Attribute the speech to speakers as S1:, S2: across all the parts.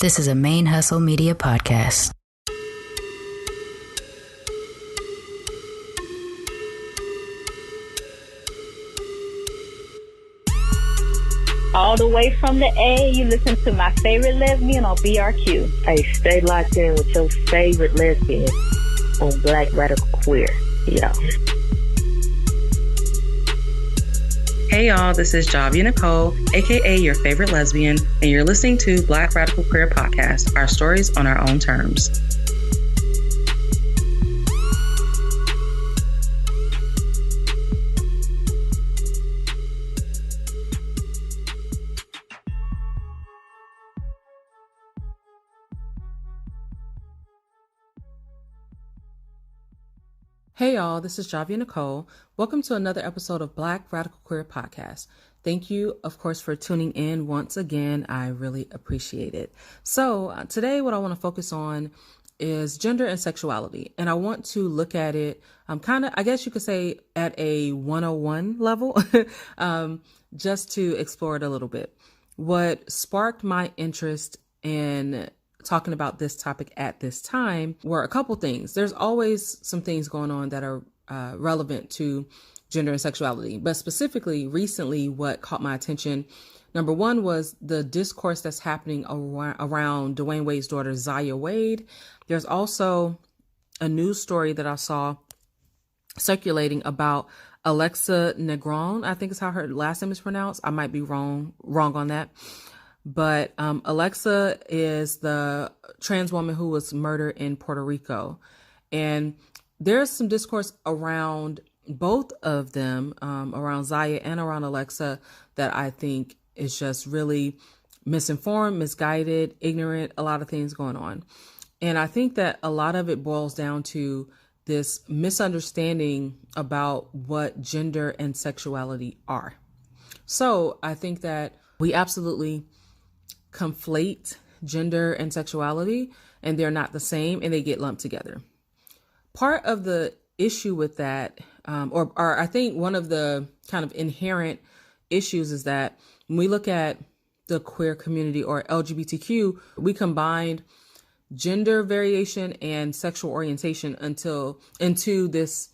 S1: This is a ManeHustle Media podcast.
S2: All the way from the A, you listen to My Favorite Lesbian on BRQ.
S3: Hey, stay locked in with your favorite lesbian on Black Radical Queer. Yeah.
S4: Hey y'all, this is Jhavia Nicole, aka your favorite lesbian, and you're listening to Black Radical Queer Podcast, our stories on our own terms. Hey y'all, this is Jhavia Nicole. Welcome to another episode of Black Radical Queer Podcast. Thank you, of course, for tuning in once again. I really appreciate it. So today what I want to focus on is gender and sexuality. And I want to look at it I guess you could say at a 101 level, just to explore it a little bit. What sparked my interest in talking about this topic at this time were a couple things. There's always some things going on that are relevant to gender and sexuality, but specifically recently what caught my attention, number one, was the discourse that's happening around Dwayne Wade's daughter, Zaya Wade. There's also a news story that I saw circulating about Alexa Negron, I think is how her last name is pronounced. I might be wrong on that. But Alexa is the trans woman who was murdered in Puerto Rico. And there's some discourse around both of them, around Zaya and around Alexa, that I think is just really misinformed, misguided, ignorant, a lot of things going on. And I think that a lot of it boils down to this misunderstanding about what gender and sexuality are. So I think that we absolutely conflate gender and sexuality, and they're not the same, and they get lumped together. Part of the issue with that, or I think one of the kind of inherent issues, is that when we look at the queer community or LGBTQ, we combined gender variation and sexual orientation into this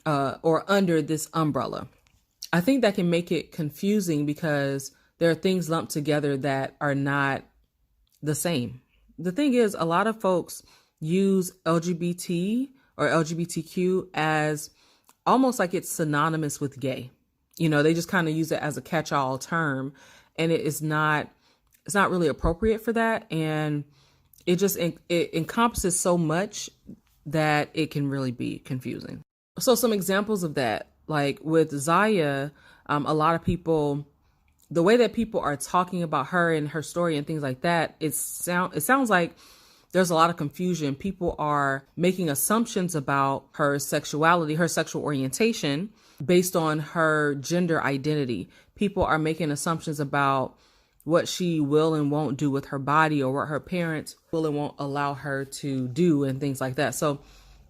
S4: or under this umbrella. I think that can make it confusing because there are things lumped together that are not the same. The thing is, a lot of folks use LGBT or LGBTQ as almost like it's synonymous with gay. You know, they just kind of use it as a catch-all term, and it's not really appropriate for that. And it just it encompasses so much that it can really be confusing. So some examples of that, like with Zaya, a lot of people, the way that people are talking about her and her story and things like that, it sounds like there's a lot of confusion. People are making assumptions about her sexuality, her sexual orientation based on her gender identity. People are making assumptions about what she will and won't do with her body, or what her parents will and won't allow her to do, and things like that. So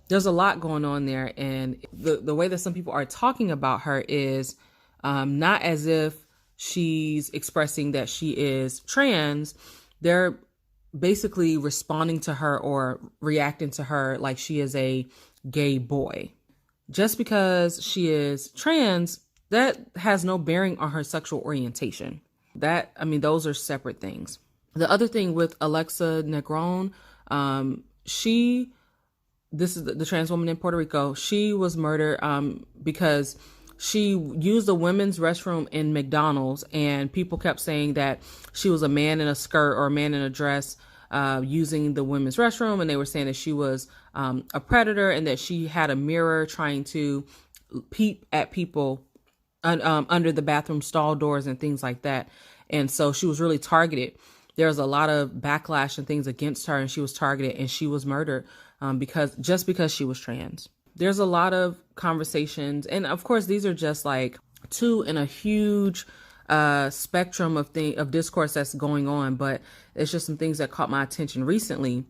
S4: there's a lot going on there. And the way that some people are talking about her is not as if she's expressing that she is trans. They're basically responding to her or reacting to her like she is a gay boy. Just because she is trans, that has no bearing on her sexual orientation. Those are separate things. The other thing with Alexa Negron, this is the trans woman in Puerto Rico. She was murdered because she used a women's restroom in McDonald's, and people kept saying that she was a man in a skirt or a man in a dress using the women's restroom. And they were saying that she was a predator, and that she had a mirror trying to peep at people under the bathroom stall doors and things like that. And so she was really targeted. There was a lot of backlash and things against her, and she was targeted, and she was murdered because she was trans. There's a lot of conversations. And of course, these are just like two in a huge spectrum of discourse that's going on. But it's just some things that caught my attention recently.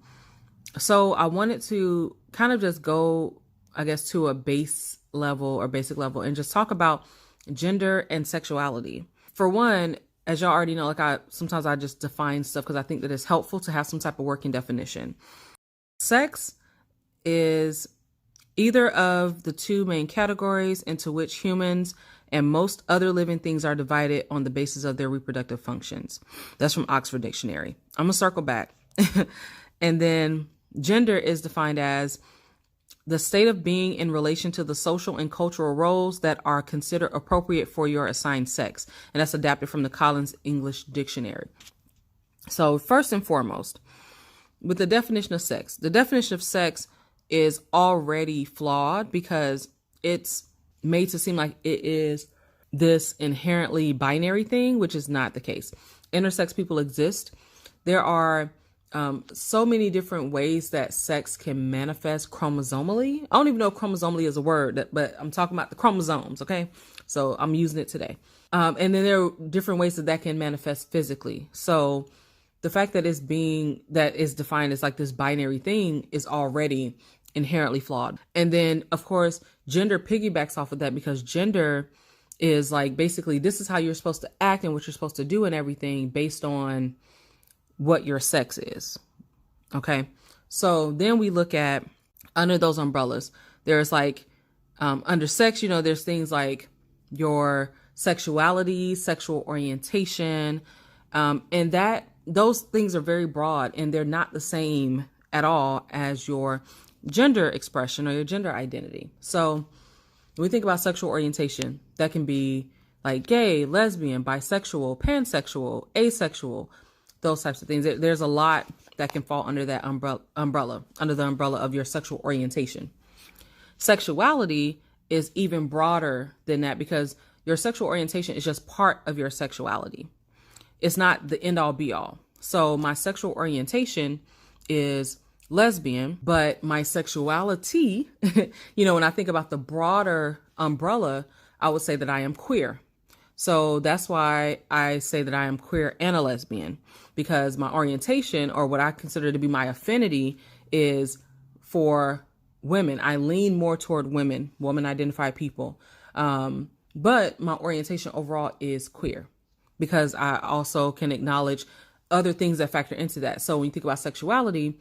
S4: So I wanted to kind of just go, I guess, to a basic level and just talk about gender and sexuality. For one, as y'all already know, like sometimes I just define stuff because I think that it's helpful to have some type of working definition. Sex is either of the two main categories into which humans and most other living things are divided on the basis of their reproductive functions. That's from Oxford Dictionary. I'm gonna circle back. And then gender is defined as the state of being in relation to the social and cultural roles that are considered appropriate for your assigned sex. And that's adapted from the Collins English Dictionary. So first and foremost, with the definition of sex is already flawed because it's made to seem like it is this inherently binary thing, which is not the case. Intersex people exist. There are so many different ways that sex can manifest chromosomally. I don't even know if chromosomally is a word, but I'm talking about the chromosomes. Okay. So I'm using it today. And then there are different ways that can manifest physically. So the fact that that is defined as like this binary thing is already inherently flawed. And then of course, gender piggybacks off of that because gender is like, basically this is how you're supposed to act and what you're supposed to do and everything based on what your sex is. Okay. So then we look at under those umbrellas, there's like, under sex, there's things like your sexuality, sexual orientation, and those things are very broad and they're not the same at all as your gender expression or your gender identity. So when we think about sexual orientation, that can be like gay, lesbian, bisexual, pansexual, asexual, those types of things. There's a lot that can fall under that umbrella, under the umbrella of your sexual orientation. Sexuality is even broader than that because your sexual orientation is just part of your sexuality. It's not the end all be all. So my sexual orientation is lesbian, but my sexuality, when I think about the broader umbrella, I would say that I am queer. So that's why I say that I am queer and a lesbian, because my orientation, or what I consider to be my affinity, is for women. I lean more toward women identified people. But my orientation overall is queer because I also can acknowledge other things that factor into that. So when you think about sexuality,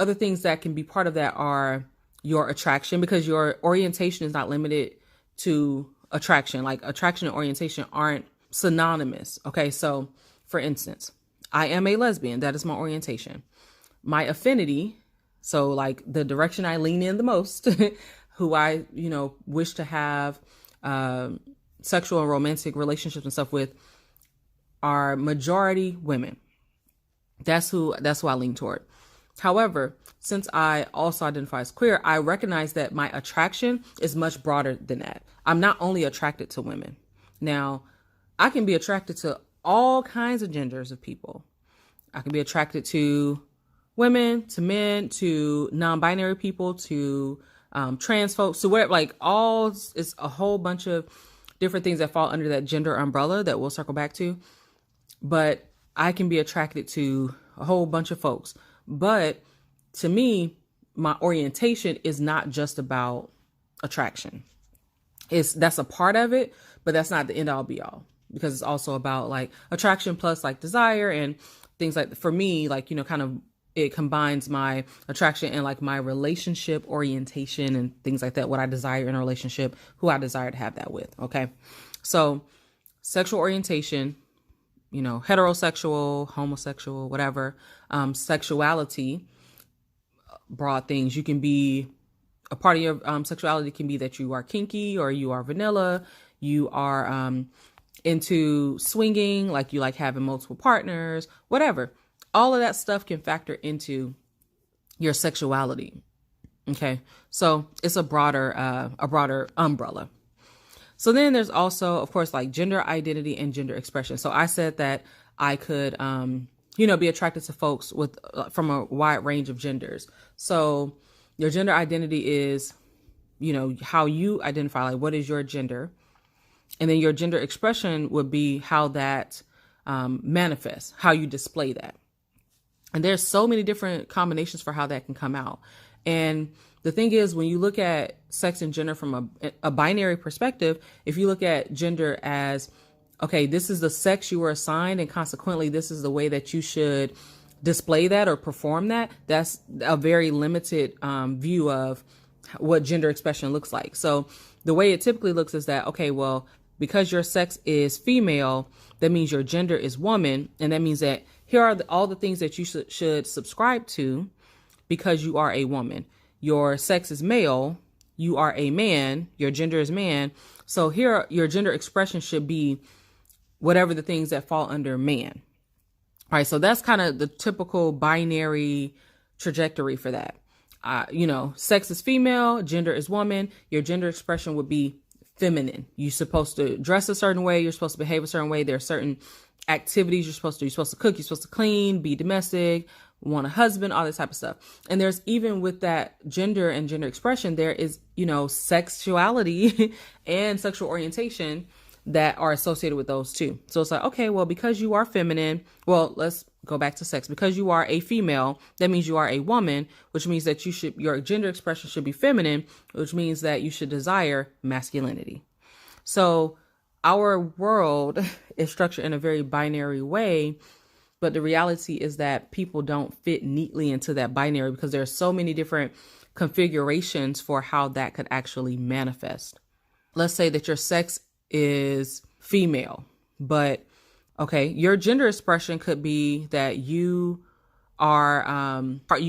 S4: other things that can be part of that are your attraction, because your orientation is not limited to attraction. Like attraction and orientation aren't synonymous. Okay. So for instance, I am a lesbian. That is my orientation. My affinity. So like the direction I lean in the most, who I, wish to have sexual and romantic relationships and stuff with, are majority women. That's who I lean toward. However, since I also identify as queer, I recognize that my attraction is much broader than that. I'm not only attracted to women. Now, I can be attracted to all kinds of genders of people. I can be attracted to women, to men, to non-binary people, to trans folks, to whatever, it's a whole bunch of different things that fall under that gender umbrella that we'll circle back to. But I can be attracted to a whole bunch of folks. But to me, my orientation is not just about attraction. That's a part of it, but that's not the end all be all, because it's also about like attraction plus like desire and things like, for me, like, kind of it combines my attraction and like my relationship orientation and things like that, what I desire in a relationship, who I desire to have that with. Okay. So sexual orientation, heterosexual, homosexual, whatever, sexuality, broad things. You can be, a part of your sexuality can be that you are kinky or you are vanilla, you are into swinging, like you like having multiple partners, whatever. All of that stuff can factor into your sexuality. Okay. So it's a broader umbrella. So then there's also, of course, like gender identity and gender expression. So I said that I could, be attracted to folks from a wide range of genders. So your gender identity is, how you identify, like what is your gender? And then your gender expression would be how that manifests, how you display that. And there's so many different combinations for how that can come out. And the thing is, when you look at sex and gender from a binary perspective, if you look at gender as okay, this is the sex you were assigned, and consequently, this is the way that you should display that or perform that. That's a very limited view of what gender expression looks like. So the way it typically looks is that, okay, well, because your sex is female, that means your gender is woman. And that means that here are all the things that you should subscribe to because you are a woman. Your sex is male, you are a man, your gender is man. So here, your gender expression should be whatever the things that fall under man. All right, so that's kind of the typical binary trajectory for that. Sex is female, gender is woman. Your gender expression would be feminine. You're supposed to dress a certain way. You're supposed to behave a certain way. There are certain activities you're supposed to do. You're supposed to cook. You're supposed to clean, be domestic, want a husband, all this type of stuff. And there's even with that gender and gender expression, there is, sexuality and sexual orientation that are associated with those two. So it's like, okay, well, because you are feminine, well, let's go back to sex. Because you are a female, that means you are a woman, which means that your gender expression should be feminine, which means that you should desire masculinity. So our world is structured in a very binary way, but the reality is that people don't fit neatly into that binary because there are so many different configurations for how that could actually manifest. Let's say that your sex is female, but okay, your gender expression could be that you are,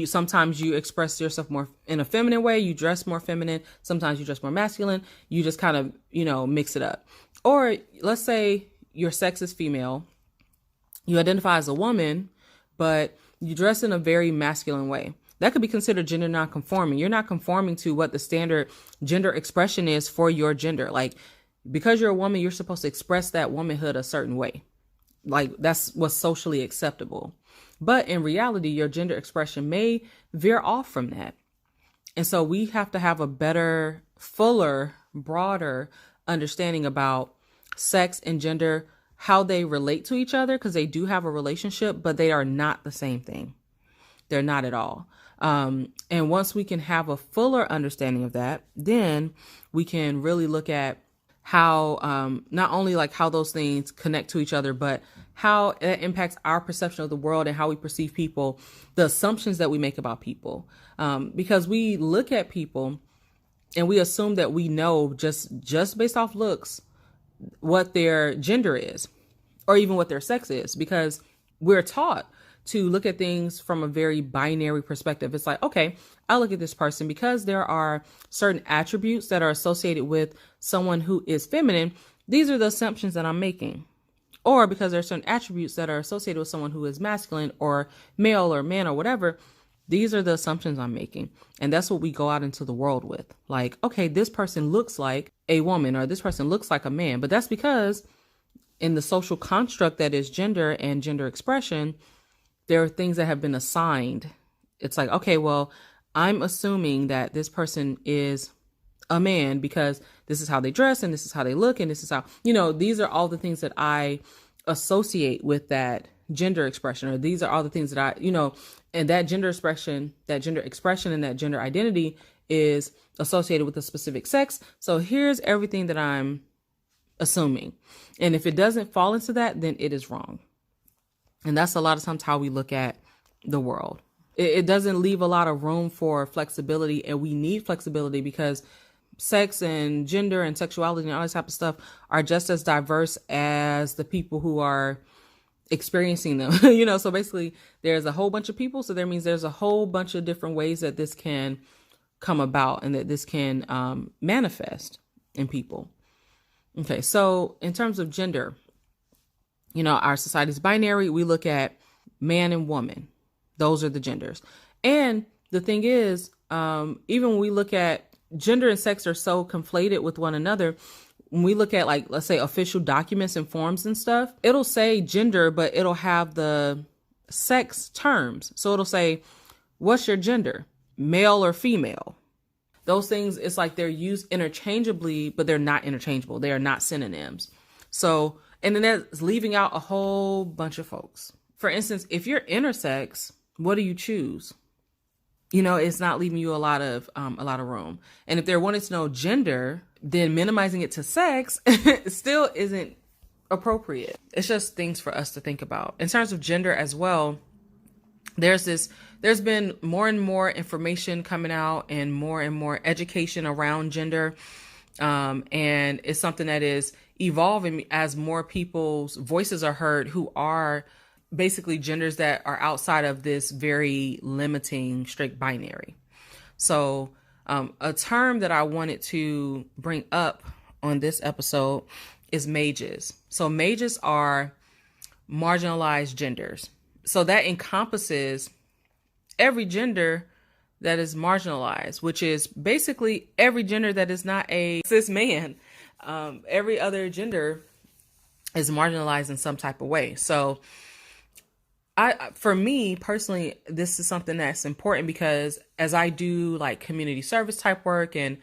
S4: sometimes you express yourself more in a feminine way, you dress more feminine, sometimes you dress more masculine, you just kind of, mix it up. Or let's say your sex is female, you identify as a woman, but you dress in a very masculine way. That could be considered gender nonconforming. You're not conforming to what the standard gender expression is for your gender. Like, because you're a woman, you're supposed to express that womanhood a certain way. Like, that's what's socially acceptable. But in reality, your gender expression may veer off from that. And so we have to have a better, fuller, broader understanding about sex and gender, how they relate to each other, because they do have a relationship, but they are not the same thing. They're not at all. And once we can have a fuller understanding of that, then we can really look at how not only like how those things connect to each other, but how it impacts our perception of the world and how we perceive people, the assumptions that we make about people. Because we look at people and we assume that we know just based off looks what their gender is or even what their sex is, because we're taught to look at things from a very binary perspective. It's like, okay, I look at this person because there are certain attributes that are associated with someone who is feminine. These are the assumptions that I'm making. Or because there are certain attributes that are associated with someone who is masculine or male or man or whatever. These are the assumptions I'm making. And that's what we go out into the world with. Like, okay, this person looks like a woman or this person looks like a man. But that's because in the social construct that is gender and gender expression, there are things that have been assigned. It's like, okay, well, I'm assuming that this person is a man because this is how they dress and this is how they look and this is how, these are all the things that I associate with that gender expression, or these are all the things that I, and that gender expression and that gender identity is associated with a specific sex. So here's everything that I'm assuming. And if it doesn't fall into that, then it is wrong. And that's a lot of times how we look at the world. It doesn't leave a lot of room for flexibility, and we need flexibility because sex and gender and sexuality and all this type of stuff are just as diverse as the people who are experiencing them. So basically there's a whole bunch of people. So that means there's a whole bunch of different ways that this can come about and that this can manifest in people. Okay. So in terms of gender, our society's binary. We look at man and woman. Those are the genders. And the thing is, even when we look at gender and sex are so conflated with one another, when we look at, like, let's say official documents and forms and stuff, it'll say gender, but it'll have the sex terms. So it'll say, what's your gender? Male or female? Those things, it's like they're used interchangeably, but they're not interchangeable. They are not synonyms. So, and then that's leaving out a whole bunch of folks. For instance, if you're intersex, what do you choose? It's not leaving you a lot of room. And if they're wanting to know gender, then minimizing it to sex still isn't appropriate. It's just things for us to think about. In terms of gender as well, there's been more and more information coming out and more education around gender. And it's something that is evolving as more people's voices are heard who are basically genders that are outside of this very limiting strict binary. So a term that I wanted to bring up on this episode is mages. So mages are marginalized genders. So that encompasses every gender that is marginalized, which is basically every gender that is not a cis man. Every other gender is marginalized in some type of way. So for me personally, this is something that's important because as I do like community service type work and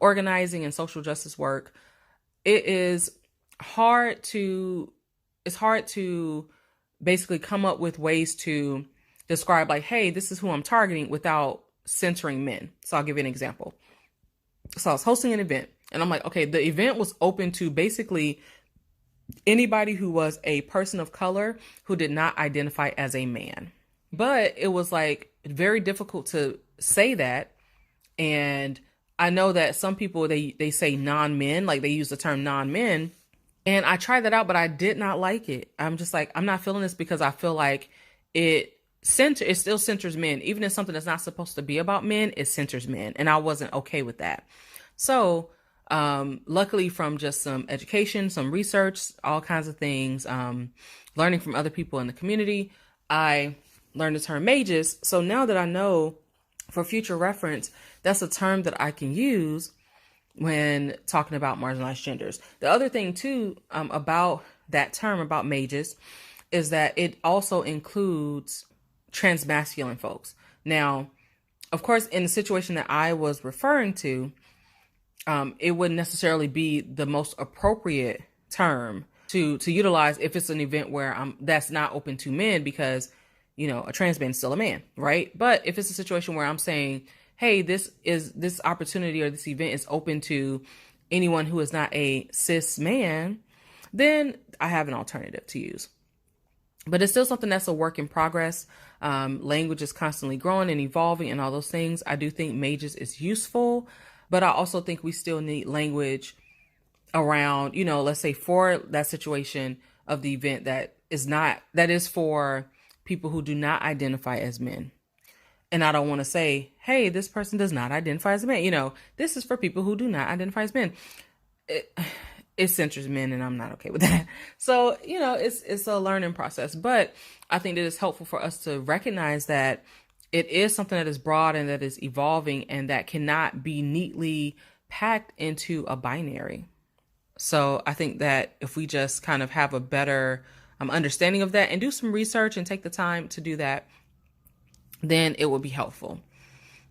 S4: organizing and social justice work, it's hard to basically come up with ways to describe like, hey, this is who I'm targeting without censoring men. So I'll give you an example. So I was hosting an event and I'm like, okay, the event was open to basically anybody who was a person of color who did not identify as a man. But it was like very difficult to say that. And I know that some people, they say non-men, like they use the term non-men. And I tried that out, but I did not like it. I'm just like, I'm not feeling this because I feel like it still centers men. Even if something that's not supposed to be about men, it centers men. And I wasn't okay with that. So luckily from just some education, some research, all kinds of things, learning from other people in the community, I learned the term mages. So now that I know for future reference, that's a term that I can use when talking about marginalized genders. The other thing too, about that term about mages is that it also includes transmasculine folks. Now, of course, in the situation that I was referring to, it wouldn't necessarily be the most appropriate term to utilize if it's an event where that's not open to men because, a trans man is still a man, right? But if it's a situation where I'm saying, hey, this opportunity or this event is open to anyone who is not a cis man, then I have an alternative to use. But it's still something that's a work in progress. Language is constantly growing and evolving and all those things. I do think mages is useful, but I also think we still need language around, let's say for that situation of the event that is for people who do not identify as men. And I don't want to say, hey, this person does not identify as a man. This is for people who do not identify as men. It centers men and I'm not okay with that. So, it's a learning process. But I think that it's helpful for us to recognize that it is something that is broad and that is evolving and that cannot be neatly packed into a binary. So I think that if we just kind of have a better understanding of that and do some research and take the time to do that, then it will be helpful.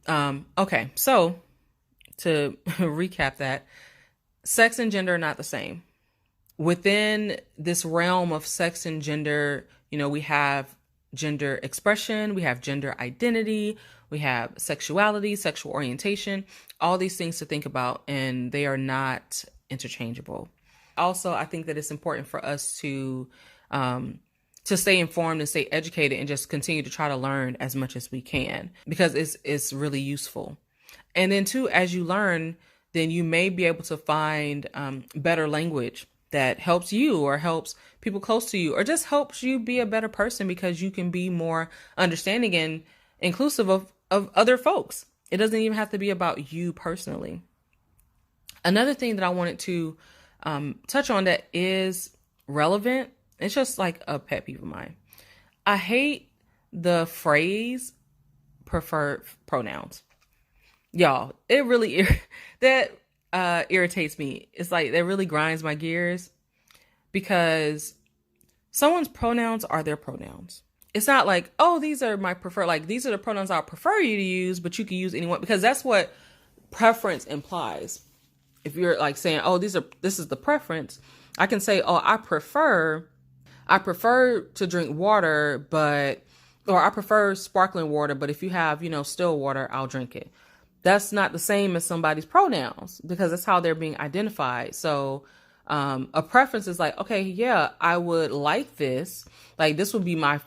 S4: Okay, so to recap that, sex and gender are not the same. Within this realm of sex and gender, we have gender expression, we have gender identity, we have sexuality, sexual orientation, all these things to think about, and they are not interchangeable. Also, I think that it's important for us to stay informed and stay educated and just continue to try to learn as much as we can because it's really useful. And then too, as you learn, then you may be able to find better language that helps you or helps people close to you or just helps you be a better person because you can be more understanding and inclusive of other folks. It doesn't even have to be about you personally. Another thing that I wanted to touch on that is relevant, it's just like a pet peeve of mine. I hate the phrase preferred pronouns. Y'all, it really irritates me. It's like that really grinds my gears because someone's pronouns are their pronouns. It's not like, oh, these are my preferred, like these are the pronouns I prefer you to use, but you can use anyone because that's what preference implies. If you're like saying, oh, this is the preference, I can say, oh, I prefer to drink water, or I prefer sparkling water, but if you have, still water, I'll drink it. That's not the same as somebody's pronouns because that's how they're being identified. So A preference is like, okay, yeah, I would like this. Like this would be my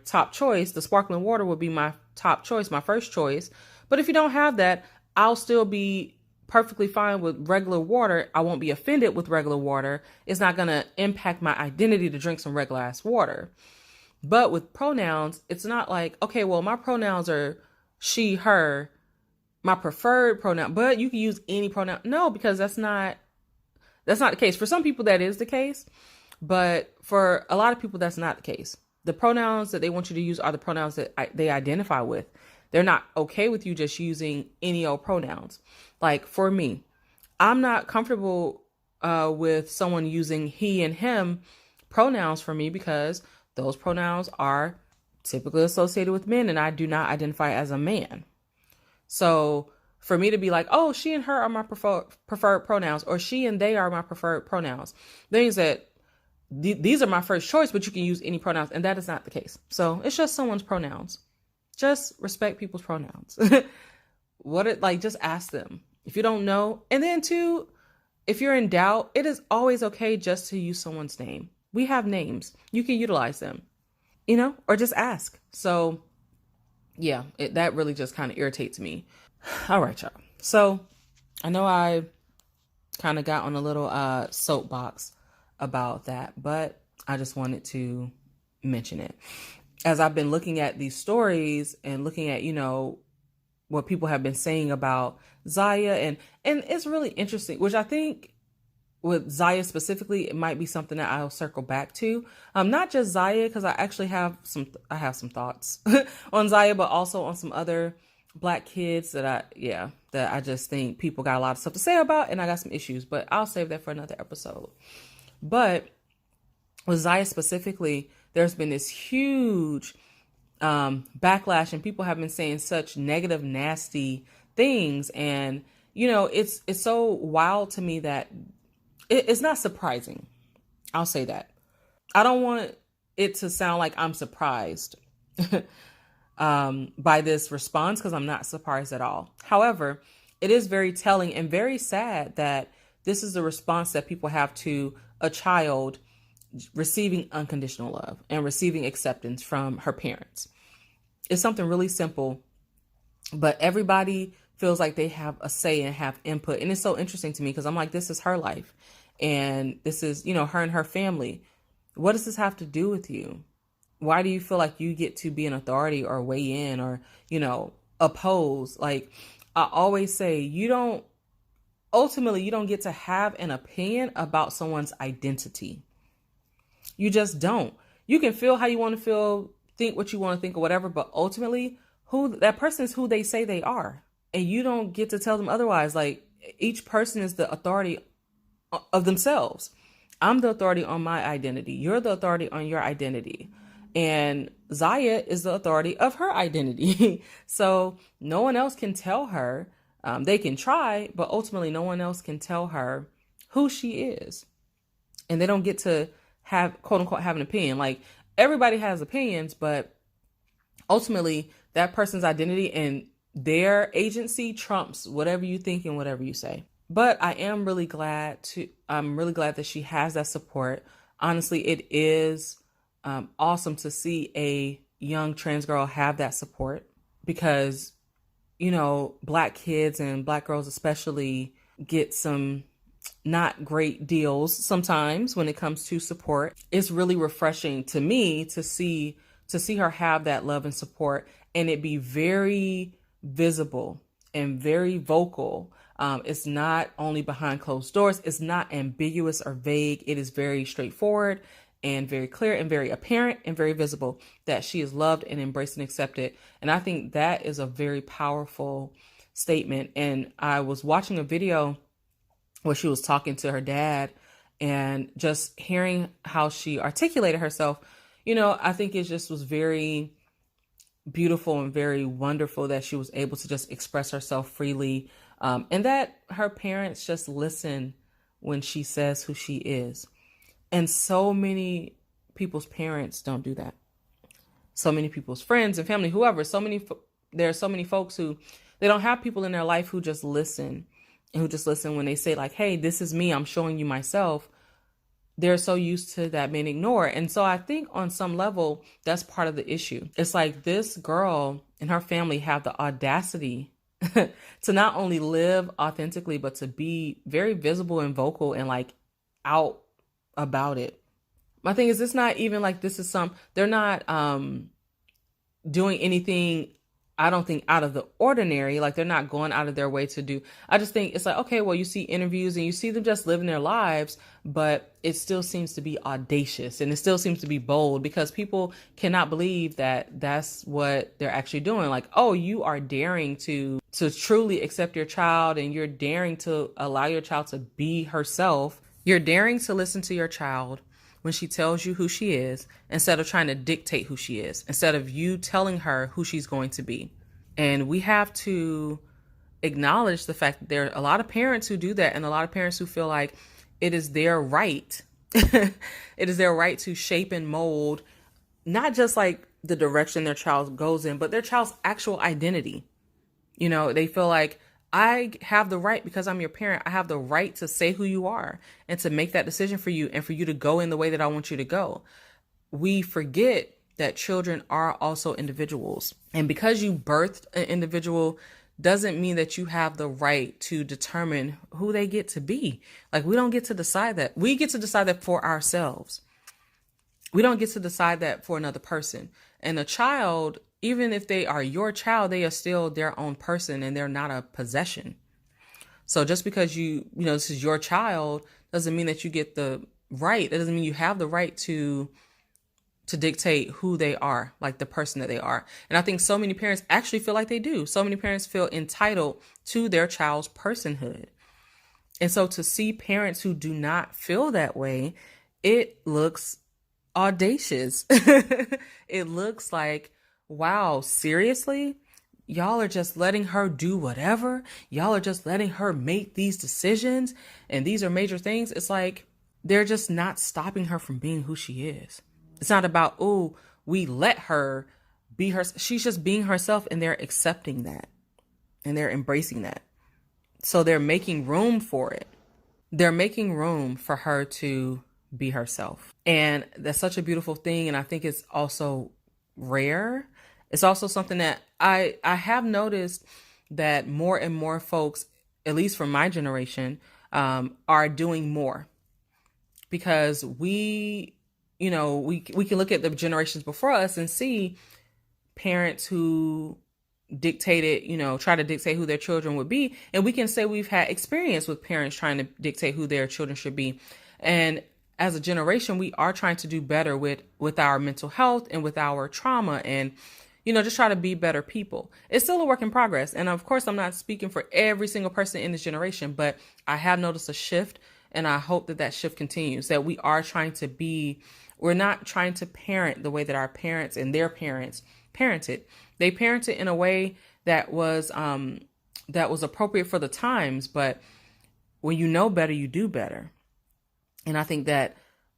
S4: top choice. The sparkling water would be my top choice, my first choice. But if you don't have that, I'll still be perfectly fine with regular water. I won't be offended with regular water. It's not going to impact my identity to drink some regular ass water. But with pronouns, it's not like, okay, well, my pronouns are she, her, my preferred pronoun, but you can use any pronoun. No, because that's not the case. For some people, that is the case. But for a lot of people, that's not the case. The pronouns that they want you to use are the pronouns that they identify with. They're not okay with you just using any old pronouns. Like for me, I'm not comfortable with someone using he and him pronouns for me because those pronouns are typically associated with men and I do not identify as a man. So for me to be like, oh, she and her are my preferred pronouns, or she and they are my preferred pronouns, means that these are my first choice, but you can use any pronouns. And that is not the case. So it's just someone's pronouns. Just respect people's pronouns. Just ask them if you don't know. And then too, if you're in doubt, it is always okay just to use someone's name. We have names. You can utilize them, or just ask. So yeah, that really just kind of irritates me. All right, y'all. So I know I kind of got on a little soapbox about that, but I just wanted to mention it. As I've been looking at these stories and looking at, what people have been saying about Zaya, and it's really interesting, which I think with Zaya specifically, it might be something that I'll circle back to. Not just Zaya, because I actually have some thoughts on Zaya, but also on some other Black kids that I just think people got a lot of stuff to say about, and I got some issues, but I'll save that for another episode. But with Zaya specifically, there's been this huge backlash, and people have been saying such negative, nasty things, and it's so wild to me that it's not surprising. I'll say that. I don't want it to sound like I'm surprised by this response, because I'm not surprised at all. However, it is very telling and very sad that this is the response that people have to a child receiving unconditional love and receiving acceptance from her parents. It's something really simple, but everybody feels like they have a say and have input. And it's so interesting to me because I'm like, this is her life. And this is, her and her family. What does this have to do with you? Why do you feel like you get to be an authority or weigh in or, oppose? Like I always say, you don't get to have an opinion about someone's identity. You just don't. You can feel how you want to feel, think what you want to think or whatever, but ultimately that person is who they say they are. And you don't get to tell them otherwise. Like each person is the authority of themselves. I'm the authority on my identity. You're the authority on your identity. And Zaya is the authority of her identity. So no one else can tell her. They can try, but ultimately no one else can tell her who she is. And they don't get to have, quote unquote, have an opinion. Like everybody has opinions, but ultimately that person's identity and their agency trumps whatever you think and whatever you say. But I'm really glad that she has that support. Honestly, it is awesome to see a young trans girl have that support because, Black kids and Black girls especially get some not great deals sometimes when it comes to support. It's really refreshing to me to see her have that love and support and it be very visible and very vocal. It's not only behind closed doors. It's not ambiguous or vague. It is very straightforward and very clear and very apparent and very visible that she is loved and embraced and accepted. And I think that is a very powerful statement. And I was watching a video where she was talking to her dad and just hearing how she articulated herself, I think it just was very beautiful and very wonderful that she was able to just express herself freely. And that her parents just listen when she says who she is. And so many people's parents don't do that. So many people's friends and family, whoever, there are so many folks who they don't have people in their life who just listen and who just listen when they say like, hey, this is me. I'm showing you myself. they're so used to that being ignored. And so I think on some level, that's part of the issue. It's like this girl and her family have the audacity to not only live authentically, but to be very visible and vocal and like out about it. My thing is, it's not even like this is they're not doing anything, I don't think, out of the ordinary. Like they're not going out of their way to do. I just think it's like, okay, well, you see interviews and you see them just living their lives, but it still seems to be audacious and it still seems to be bold because people cannot believe that that's what they're actually doing. Like, oh, you are daring to truly accept your child, and you're daring to allow your child to be herself. You're daring to listen to your child when she tells you who she is, instead of trying to dictate who she is, instead of you telling her who she's going to be. And we have to acknowledge the fact that there are a lot of parents who do that, and a lot of parents who feel like it is their right. It is their right to shape and mold, not just like the direction their child goes in, but their child's actual identity. You know, they feel like, I have the right, because I'm your parent, I have the right to say who you are and to make that decision for you and for you to go in the way that I want you to go. We forget that children are also individuals. And because you birthed an individual doesn't mean that you have the right to determine who they get to be. Like, we don't get to decide that. We get to decide that for ourselves. We don't get to decide that for another person. And a child, even if they are your child, they are still their own person and they're not a possession. So just because this is your child doesn't mean that you get the right. That doesn't mean you have the right to dictate who they are, like the person that they are. And I think so many parents actually feel like they do. So many parents feel entitled to their child's personhood. And so to see parents who do not feel that way, it looks audacious. It looks like, wow, seriously? Y'all are just letting her do whatever? Y'all are just letting her make these decisions? And these are major things. It's like, they're just not stopping her from being who she is. It's not about, oh, we let her be her. She's just being herself, and they're accepting that and they're embracing that. So they're making room for it. They're making room for her to be herself. And that's such a beautiful thing. And I think it's also rare. It's also something that I have noticed that more and more folks, at least from my generation, are doing more, because we can look at the generations before us and see parents who try to dictate who their children would be. And we can say we've had experience with parents trying to dictate who their children should be. And as a generation, we are trying to do better with our mental health and with our trauma, and, just try to be better people. It's still a work in progress. And of course, I'm not speaking for every single person in this generation, but I have noticed a shift, and I hope that shift continues, that we are we're not trying to parent the way that our parents and their parents parented. They parented in a way that was appropriate for the times, but when you know better, you do better. And I think that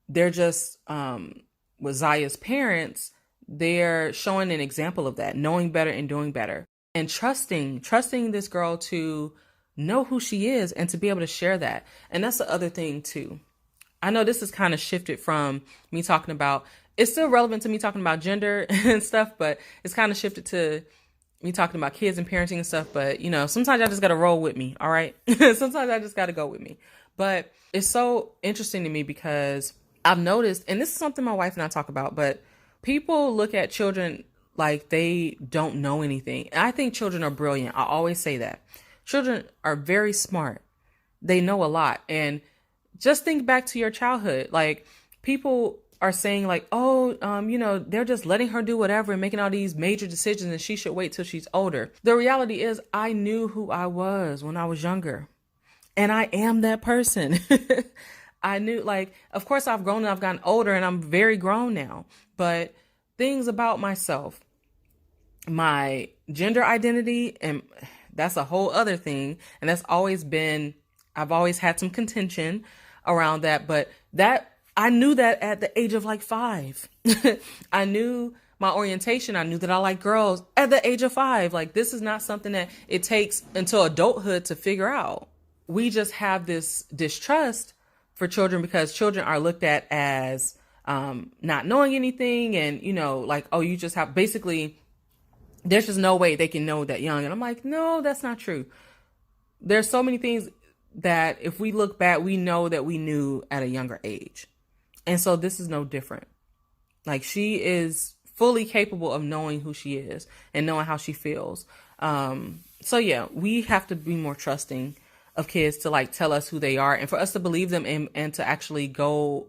S4: they're just, with Zaya's parents, they're showing an example of that, knowing better and doing better, and trusting this girl to know who she is and to be able to share that. And that's the other thing too. I know this is kind of shifted from me talking about, it's still relevant to me talking about gender and stuff, but it's kind of shifted to me talking about kids and parenting and stuff. But, sometimes I just got to roll with me. All right. Sometimes I just got to go with me. But it's so interesting to me because I've noticed, and this is something my wife and I talk about, but people look at children like they don't know anything. And I think children are brilliant. I always say that. Children are very smart. They know a lot. And just think back to your childhood. Like, people are saying like, oh, they're just letting her do whatever and making all these major decisions, and she should wait till she's older. The reality is, I knew who I was when I was younger, and I am that person. I knew, like, of course I've grown and I've gotten older, and I'm very grown now, but things about myself, my gender identity, and that's a whole other thing. And I've always had some contention around that, but I knew that at the age of like 5. I knew my orientation. I knew that I like girls at the age of 5. Like, this is not something that it takes until adulthood to figure out. We just have this distrust for children, because children are looked at as not knowing anything, and like, oh, you just have, basically there's just no way they can know that young. And I'm like, no, that's not true. There's so many things that if we look back, we know that we knew at a younger age. And so this is no different. Like, she is fully capable of knowing who she is and knowing how she feels. So yeah, we have to be more trusting of kids to like tell us who they are, and for us to believe them, and to actually go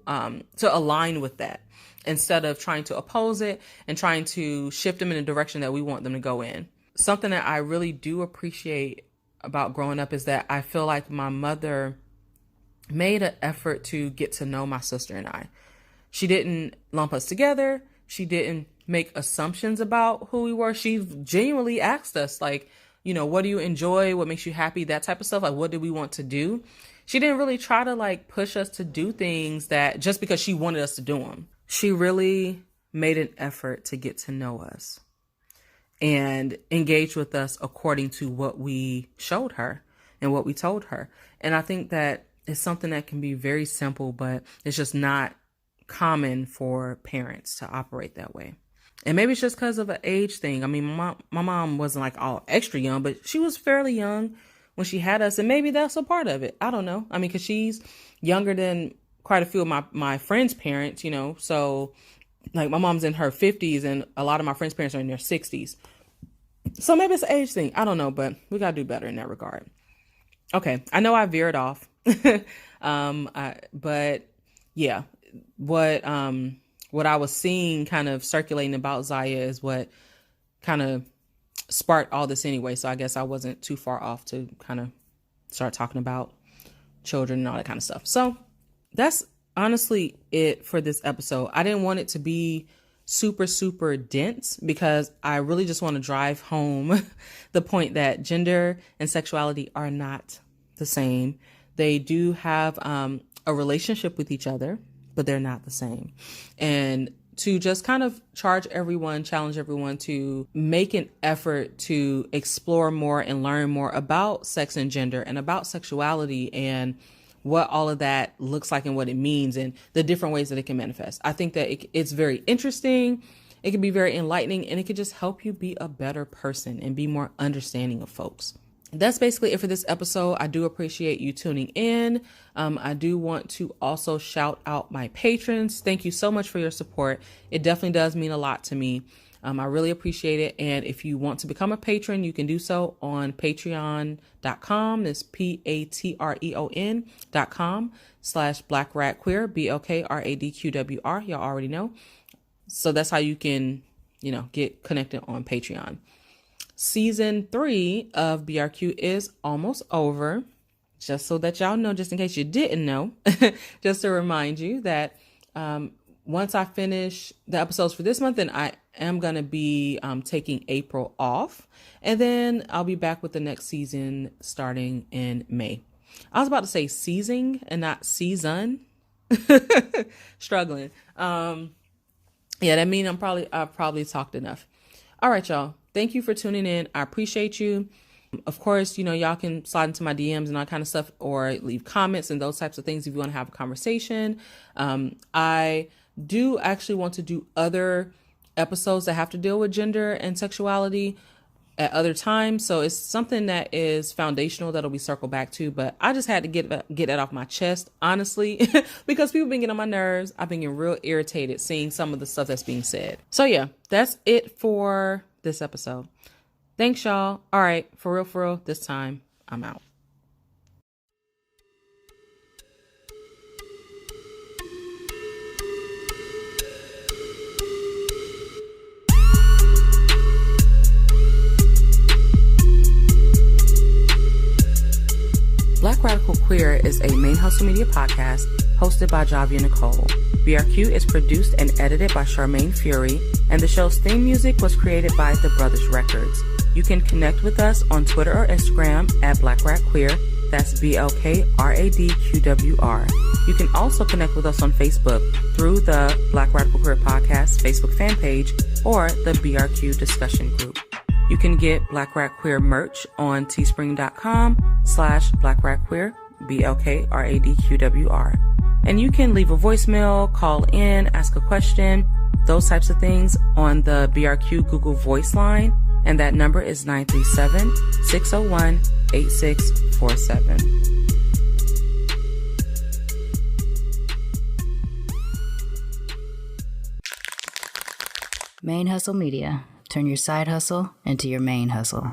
S4: to align with that, instead of trying to oppose it and trying to shift them in a direction that we want them to go in. Something that I really do appreciate about growing up is that I feel like my mother made an effort to get to know my sister and I. She didn't lump us together. She didn't make assumptions about who we were. She genuinely asked us, like, what do you enjoy? What makes you happy? That type of stuff. Like, what do we want to do? She didn't really try to like push us to do things that just because she wanted us to do them. She really made an effort to get to know us and engage with us according to what we showed her and what we told her. And I think that it's something that can be very simple, but it's just not common for parents to operate that way. And maybe it's just because of an age thing. I mean, my mom wasn't like all extra young, but she was fairly young when she had us. And maybe that's a part of it. I don't know. I mean, because she's younger than quite a few of my friends' parents, so like my mom's in her 50s and a lot of my friends' parents are in their 60s. So maybe it's an age thing. I don't know, but we got to do better in that regard. Okay. I know I veered off. But yeah, what I was seeing kind of circulating about Zaya is what kind of sparked all this anyway. So I guess I wasn't too far off to kind of start talking about children and all that kind of stuff. So that's honestly it for this episode. I didn't want it to be super, super dense because I really just want to drive home the point that gender and sexuality are not the same. They do have a relationship with each other, but they're not the same. And to just kind of challenge everyone to make an effort to explore more and learn more about sex and gender and about sexuality and what all of that looks like and what it means and the different ways that it can manifest. I think that it's very interesting. It can be very enlightening, and it could just help you be a better person and be more understanding of folks. That's basically it for this episode. I do appreciate you tuning in. I do want to also shout out my patrons. Thank you so much for your support. It definitely does mean a lot to me. I really appreciate it. And if you want to become a patron, you can do so on patreon.com. That's patreon.com/Black Rad QWR, BLK RAD QWR. Y'all already know. So that's how you can, get connected on Patreon. Season 3 of BRQ is almost over. Just so that y'all know, just in case you didn't know, just to remind you that once I finish the episodes for this month, then I am going to be taking April off. And then I'll be back with the next season starting in May. I was about to say season and not season. Struggling. Yeah, that means I've probably talked enough. All right, y'all. Thank you for tuning in. I appreciate you. Of course, y'all can slide into my DMs and all kind of stuff, or leave comments and those types of things if you want to have a conversation. I do actually want to do other episodes that have to deal with gender and sexuality at other times. So it's something that is foundational that'll be circled back to, but I just had to get that off my chest, honestly, because people been getting on my nerves. I've been getting real irritated seeing some of the stuff that's being said. So yeah, that's it for this episode. Thanks, y'all. All right. For real, this time I'm out. Black Radical Queer is a ManeHustle Media podcast hosted by Jhavia Nicole. BRQ is produced and edited by Charmaine Fury, and the show's theme music was created by The Brothers Records. You can connect with us on Twitter or Instagram at Black Rad Queer. That's BLK RAD QWR. You can also connect with us on Facebook through the Black Radical Queer Podcast Facebook fan page or the BRQ discussion group. You can get Black Rad Queer merch on teespring.com/Black Rad Queer, BLK RAD QWR. And you can leave a voicemail, call in, ask a question, those types of things on the BRQ Google Voice line. And that number is 937-601-8647.
S1: ManeHustle Media. Turn your side hustle into your main hustle.